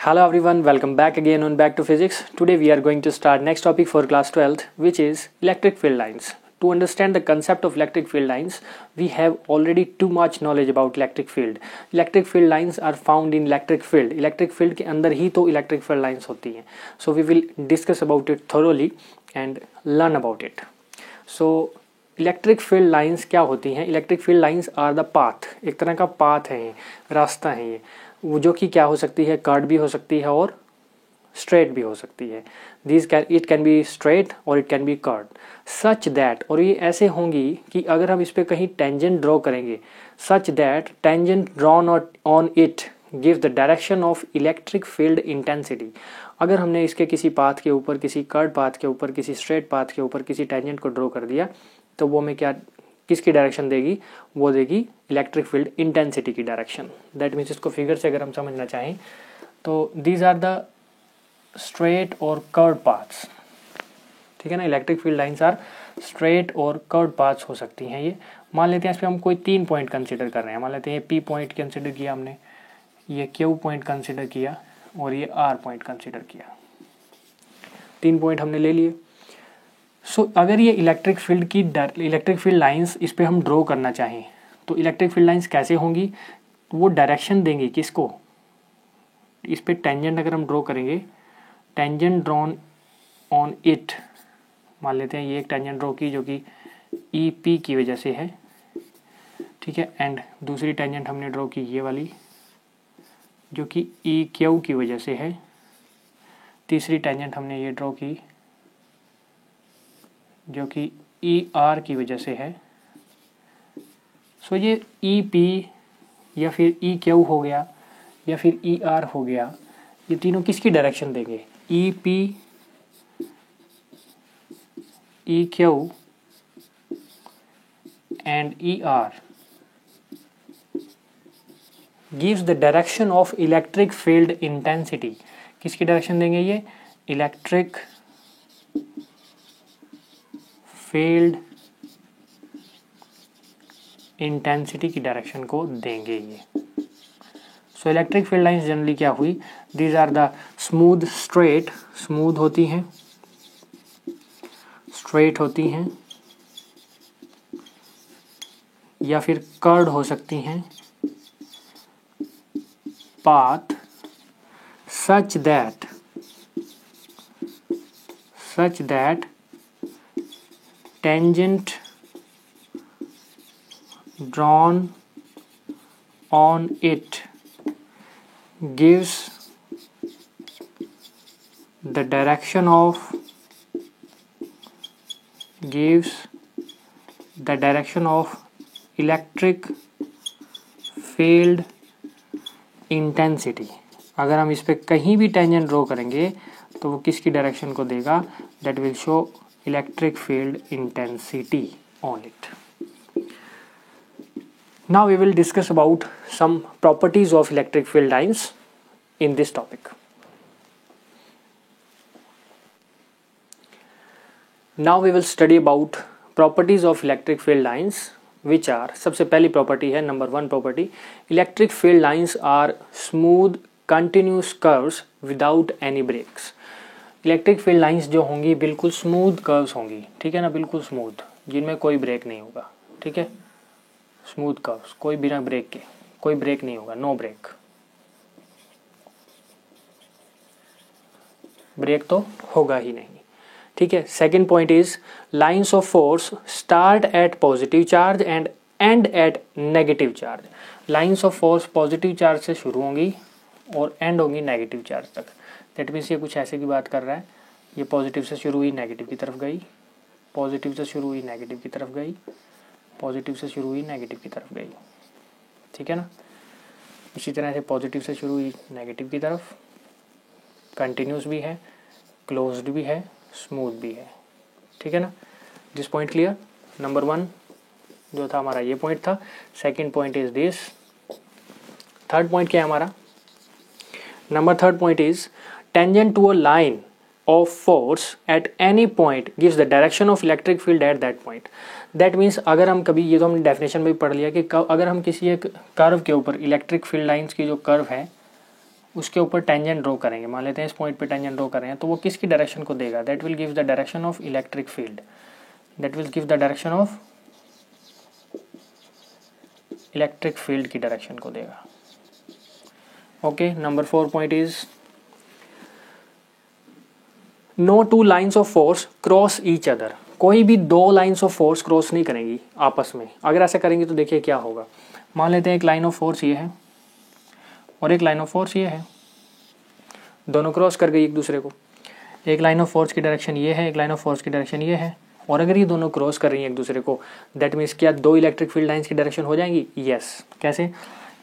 Hello everyone, welcome back again on Back to Physics. Today we are going to start next topic for class 12th, which is electric field lines. To understand the concept of electric field lines, we have already too much knowledge about electric field. Electric field lines are found in electric field. Electric field के अंदर ही तो electric field lines होती हैं. So we will discuss about it thoroughly and learn about it. So electric field lines क्या होती हैं? Electric field lines are the path, एक तरह का पाथ है, रास्ता है ये, वो जो कि क्या हो सकती है, कर्व भी हो सकती है और स्ट्रेट भी हो सकती है. इट कैन बी स्ट्रेट और it can be curve such that, और ये ऐसे होंगी कि अगर हम इस पर कहीं टेंजेंट ड्रॉ करेंगे, such that tangent drawn on it gives the direction of electric field intensity. अगर हमने इसके किसी पाथ के ऊपर, किसी कर्व पाथ के ऊपर, किसी स्ट्रेट पाथ के ऊपर किसी टेंजेंट को ड्रॉ कर दिया, तो वो हमें क्या, किसकी डायरेक्शन देगी? वो देगी इलेक्ट्रिक फील्ड इंटेंसिटी की डायरेक्शन. दैट मीन्स इसको फिगर से अगर हम समझना चाहें तो दीज आर द स्ट्रेट और कर्व पाथ्स. ठीक है ना, electric field lines are straight और कर्व पाथ्स हो सकती हैं. ये मान लेते हैं इस पर हम कोई 3 पॉइंट कंसिडर कर रहे हैं. मान लेते हैं ये P पॉइंट कंसिडर किया हमने, ये Q पॉइंट कंसिडर किया और ये R पॉइंट कंसिडर किया. 3 पॉइंट हमने ले लिए. सो अगर ये इलेक्ट्रिक फील्ड लाइंस इस पे हम ड्रॉ करना चाहें तो इलेक्ट्रिक फील्ड लाइंस कैसे होंगी? वो डायरेक्शन देंगी किसको? इस पे टेंजेंट अगर हम ड्रॉ करेंगे, टेंजेंट ड्रॉन ऑन इट, मान लेते हैं ये एक टेंजेंट ड्रॉ की जो कि EP की वजह से है. ठीक है, एंड दूसरी टेंजेंट हमने ड्रॉ की ये वाली जो कि EQ की वजह से है. तीसरी टेंजेंट हमने ये ड्रॉ की जो कि ER की वजह से है. सो ये EP या फिर EQ हो गया या फिर ER हो गया, ये तीनों किसकी डायरेक्शन देंगे? EP, EQ and ER gives the direction of electric field intensity. किसकी डायरेक्शन देंगे? ये इलेक्ट्रिक फील्ड इंटेंसिटी की डायरेक्शन को देंगे ये. So electric field lines generally क्या हुई? These are the smooth straight, smooth होती हैं, स्ट्रेट होती हैं, या फिर कर्व्ड हो सकती हैं, path such that tangent drawn on it gives the direction of electric field intensity. अगर हम इस पे कहीं भी टेंजेंट ड्रॉ करेंगे तो वो किसकी डायरेक्शन को देगा? That will show electric field intensity on it. Now we will discuss about some properties of electric field lines in this topic. Now we will study about properties of electric field lines, which are, सबसे पहली property है, number 1 property, electric field lines are smooth continuous curves without any breaks. Electric field lines जो होंगी बिल्कुल smooth curves होंगी. ठीक है ना, बिल्कुल स्मूथ, जिनमें कोई ब्रेक नहीं होगा. ठीक है, स्मूथ कर्व्स, कोई बिना ब्रेक के, कोई ब्रेक नहीं होगा, नो ब्रेक. ब्रेक तो होगा ही नहीं. ठीक है. Second point is lines of force start at positive charge and end at negative charge. Lines of force positive charge से शुरू होंगी और एंड होंगी नेगेटिव चार्ज तक. दैट मीन्स ये कुछ ऐसे की बात कर रहा है, ये पॉजिटिव से शुरू हुई, नेगेटिव की तरफ गई, पॉजिटिव से शुरू हुई, नेगेटिव की तरफ गई, पॉजिटिव से शुरू हुई, नेगेटिव की तरफ गई. ठीक है ना. इसी तरह से पॉजिटिव से शुरू हुई, नेगेटिव की तरफ, कंटिन्यूस भी है, क्लोज्ड भी है, स्मूथ भी है. ठीक है ना. This point clear. नंबर 1 जो था हमारा ये पॉइंट था. Second point is this. Third point क्या है हमारा? Number third point is tangent to a line of force at any point gives the direction of electric field at that point. That means अगर हम कभी, ये तो हमने डेफिनेशन में भी पढ़ लिया कि अगर हम किसी एक कर्व के ऊपर, इलेक्ट्रिक फील्ड लाइंस की जो कर्व है, उसके ऊपर टेंजेंट ड्रॉ करेंगे, मान लेते हैं इस पॉइंट पे टेंजेंट ड्रॉ कर रहे हैं, तो वो किसकी डायरेक्शन को देगा, that will give the direction of electric field, that will give the direction of electric field की डायरेक्शन को देगा। Okay, number 4 point is no two lines of force cross each other, कोई भी दो लाइन्स ऑफ फोर्स क्रॉस नहीं करेंगी आपस में। अगर ऐसा करेंगे तो देखिए क्या होगा, मान लेते हैं एक लाइन ऑफ फोर्स ये है और एक लाइन ऑफ फोर्स ये है, दोनों क्रॉस कर गई एक दूसरे को। एक लाइन ऑफ फोर्स की डायरेक्शन ये है, एक लाइन ऑफ फोर्स की डायरेक्शन ये है, और अगर ये दोनों क्रॉस कर रही हैं एक दूसरे को, दैट मीन्स क्या दो इलेक्ट्रिक फील्ड लाइंस की डायरेक्शन हो जाएंगी? यस। कैसे?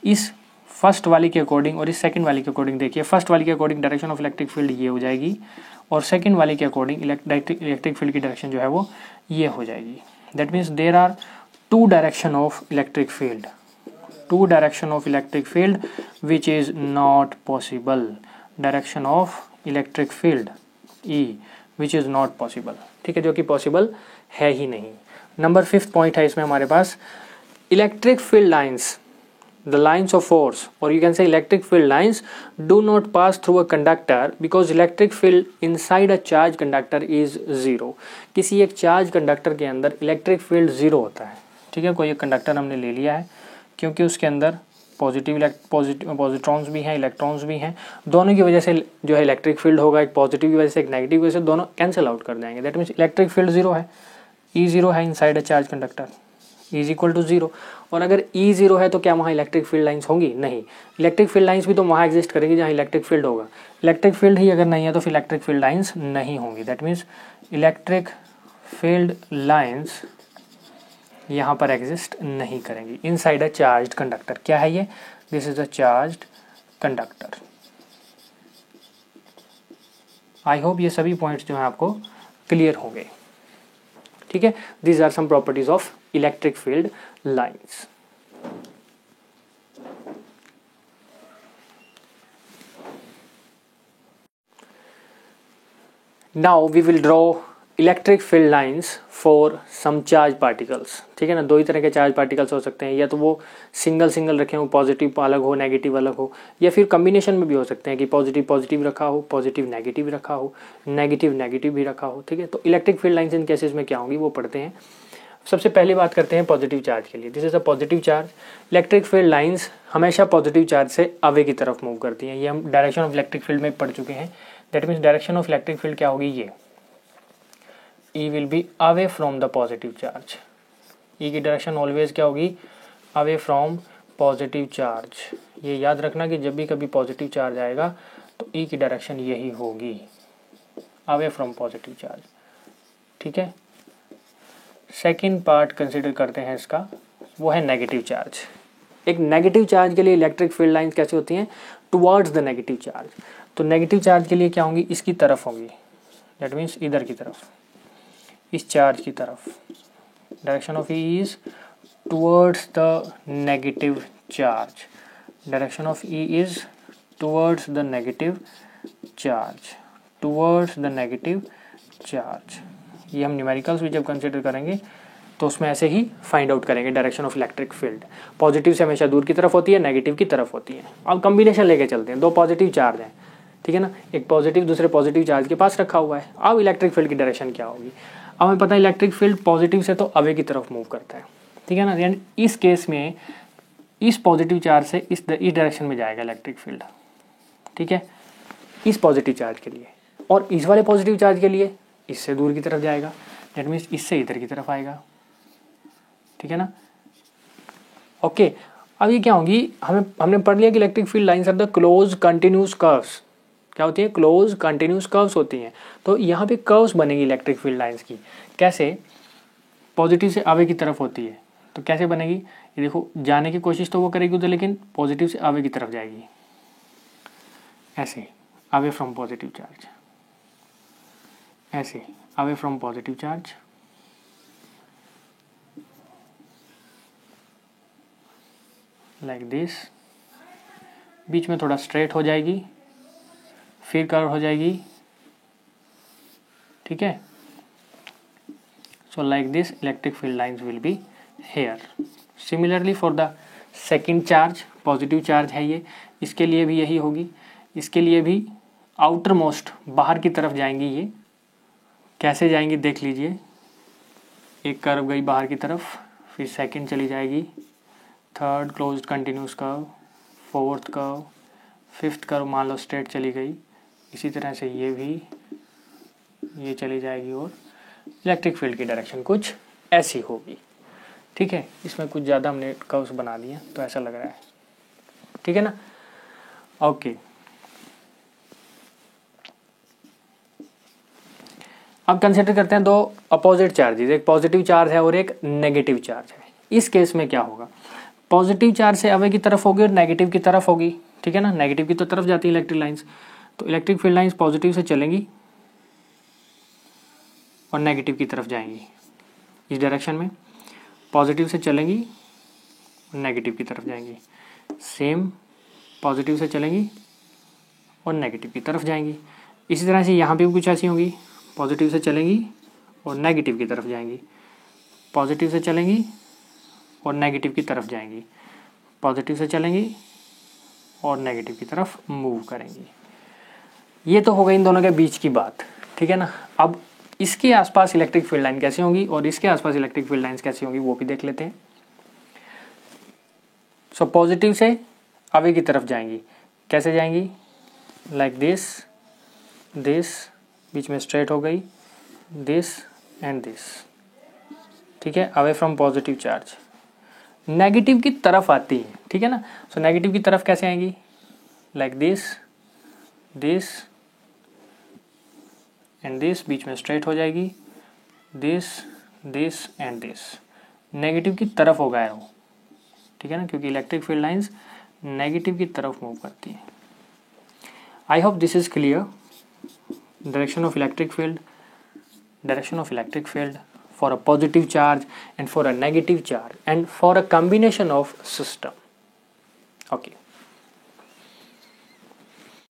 इस फर्स्ट वाली के अकॉर्डिंग और इस सेकंड वाली के अकॉर्डिंग देखिए, फर्स्ट वाली के according direction of electric field ये हो जाएगी और सेकंड वाली के अकॉर्डिंग इलेक्ट्रिक फील्ड की डायरेक्शन जो है वो ये हो जाएगी। That means there are two direction of electric field, two direction of electric field which is not possible, direction of electric field E which is not possible, ठीक है, जो कि पॉसिबल है ही नहीं। नंबर 5 पॉइंट है इसमें हमारे पास, electric field lines, the lines of force or you can say electric field lines do not pass through a conductor because electric field inside a charged conductor is zero। किसी एक charge conductor के अंदर electric field zero होता है, ठीक है। कोई एक कंडक्टर हमने ले लिया है क्योंकि उसके अंदर पॉजिट्रॉन्स भी हैं, इलेक्ट्रॉन्स भी हैं, दोनों की वजह से जो है इलेक्ट्रिक फील्ड होगा, एक पॉजिटिव की वजह से एक नेगेटिव की वजह से, दोनों कैंसिल आउट कर जाएंगे। That means electric field zero है, ई जीरो है inside a charge conductor, is equal to zero. और अगर ई जीरो है तो क्या वहाँ इलेक्ट्रिक फील्ड लाइंस होंगी? नहीं। इलेक्ट्रिक फील्ड लाइंस भी तो वहाँ एग्जिस्ट करेंगी जहाँ इलेक्ट्रिक फील्ड होगा। इलेक्ट्रिक फील्ड ही अगर नहीं है तो फिर इलेक्ट्रिक फील्ड लाइंस नहीं होंगी। That means electric field lines यहाँ पर एग्जिस्ट नहीं करेंगी इनसाइड अ चार्ज्ड कंडक्टर। क्या है ये? This is a charged conductor. I hope ये सभी पॉइंट्स जो हैं आपको क्लियर होंगे, ठीक है। These are some properties of electric field lines. Now we will draw electric field lines for some charge particles, ठीक है ना। दो ही तरह के चार्ज पार्टिकल्स हो सकते हैं, या तो वो सिंगल रखे हो, पॉजिटिव अलग हो नेगेटिव अलग हो, या फिर कम्बिनेशन में भी हो सकते हैं कि पॉजिटिव रखा हो, पॉजिटिव नेगेटिव रखा हो, नेगेटिव भी रखा हो, ठीक है। तो electric field lines in cases में क्या होंगी वो पढ़ते हैं। सबसे पहले बात करते हैं पॉजिटिव चार्ज के लिए। This is a positive charge. Electric field lines हमेशा पॉजिटिव चार्ज से अवे की तरफ मूव करती हैं। ये हम डायरेक्शन ऑफ इलेक्ट्रिक फील्ड में पढ़ चुके हैं। That means direction of electric field क्या होगी? ये E will be away from the positive charge. E की डायरेक्शन ऑलवेज क्या होगी? Away from positive charge. ये याद रखना कि जब भी कभी पॉजिटिव चार्ज आएगा तो E की डायरेक्शन यही होगी, अवे फ्रॉम पॉजिटिव चार्ज, ठीक है। सेकेंड पार्ट कंसिडर करते हैं इसका, वो है नेगेटिव चार्ज। एक नेगेटिव चार्ज के लिए इलेक्ट्रिक फील्ड लाइंस कैसे होती हैं? Towards the negative charge. तो नेगेटिव चार्ज के लिए क्या होंगी? इसकी तरफ होंगी, दैट मीन्स इधर की तरफ, इस चार्ज की तरफ। Direction of E is towards the negative charge, direction of E is towards the negative charge, towards the negative charge. ये हम न्यूमेरिकल्स भी जब कंसिडर करेंगे तो उसमें ऐसे ही फाइंड आउट करेंगे direction of electric field. Positive से हमेशा दूर की तरफ होती है, नेगेटिव की तरफ होती है। अब कॉम्बिनेशन लेके चलते हैं, दो पॉजिटिव चार्ज हैं, ठीक है ना, एक पॉजिटिव दूसरे पॉजिटिव चार्ज के पास रखा हुआ है। अब इलेक्ट्रिक फील्ड की डायरेक्शन क्या होगी? अब हमें पता है इलेक्ट्रिक फील्ड पॉजिटिव से तो अवे की तरफ मूव करता है, ठीक है ना। यानी इस केस में इस पॉजिटिव चार्ज से इस डायरेक्शन में जाएगा इलेक्ट्रिक फील्ड, ठीक है, इस पॉजिटिव चार्ज के लिए। और इस वाले पॉजिटिव चार्ज के लिए इससे दूर की तरफ जाएगा, दैट मीन्स इससे इधर की तरफ आएगा, ठीक है ना। ओके, अब ये क्या होगी? हमने पढ़ लिया कि electric field lines are the close continuous curves. क्या होती है? क्लोज कंटिन्यूस कर्व्स होती हैं। तो यहाँ पे कर्व्स बनेगी इलेक्ट्रिक फील्ड लाइंस की। कैसे? पॉजिटिव से आवे की तरफ होती है, तो कैसे बनेगी? ये देखो, जाने की कोशिश तो वो करेगी उधर, लेकिन पॉजिटिव से आवे की तरफ जाएगी, ऐसे अवे फ्रॉम पॉजिटिव चार्ज, ऐसे away from positive charge, like this. बीच में थोड़ा स्ट्रेट हो जाएगी, फिर कर्व हो जाएगी, ठीक है। So like this electric field lines will be here. Similarly for the second charge, positive charge है ये, इसके लिए भी यही होगी। इसके लिए भी आउटर मोस्ट बाहर की तरफ जाएंगी। ये कैसे जाएंगी देख लीजिए, एक कर्व गई बाहर की तरफ, फिर सेकंड चली जाएगी, third closed continuous curve, fourth curve, fifth curve मान लो स्ट्रेट चली गई। इसी तरह से ये भी ये चली जाएगी और इलेक्ट्रिक फील्ड की डायरेक्शन कुछ ऐसी होगी। ठीक है, इसमें कुछ ज़्यादा हमने कर्व्स बना दिए तो ऐसा लग रहा है। ठीक है ना, ओके। अब कंसिडर करते हैं दो अपोजिट चार्जेस, एक पॉजिटिव चार्ज है और एक नेगेटिव चार्ज है। इस केस में क्या होगा, पॉजिटिव चार्ज से अवे की तरफ होगी और नेगेटिव की तरफ होगी। ठीक है ना, नेगेटिव की तो तरफ जाती है इलेक्ट्रिक लाइंस, तो इलेक्ट्रिक फील्ड लाइंस पॉजिटिव से चलेंगी और नेगेटिव की तरफ जाएंगी। इस डायरेक्शन में पॉजिटिव से चलेंगी और नेगेटिव की तरफ जाएंगी, सेम पॉजिटिव से चलेंगी और नेगेटिव की तरफ जाएंगी। इसी तरह से यहाँ पे भी कुछ ऐसी होंगी, पॉजिटिव से चलेंगी और नेगेटिव की तरफ जाएंगी, पॉजिटिव से चलेंगी और नेगेटिव की तरफ जाएंगी, पॉजिटिव से चलेंगी और नेगेटिव की तरफ मूव करेंगी। ये तो हो गई इन दोनों के बीच की बात। ठीक है ना, अब इसके आसपास इलेक्ट्रिक फील्ड लाइन कैसी होंगी और इसके आसपास इलेक्ट्रिक फील्ड लाइंस कैसी होंगी वो भी देख लेते हैं। सो पॉजिटिव से अवे की तरफ जाएंगी, कैसे जाएंगी, लाइक दिस, दिस बीच में स्ट्रेट हो गई, दिस एंड दिस। ठीक है, away from positive charge. Negative की तरफ आती है। ठीक है ना, सो नेगेटिव की तरफ कैसे आएंगी, like this, this and this, बीच में स्ट्रेट हो जाएगी, this, this and this. Negative की तरफ होगा एरो। ठीक है ना, क्योंकि इलेक्ट्रिक फील्ड लाइंस नेगेटिव की तरफ मूव करती है। I hope this is clear. Direction of electric field for a positive charge and for a negative charge and for a combination of system. Okay.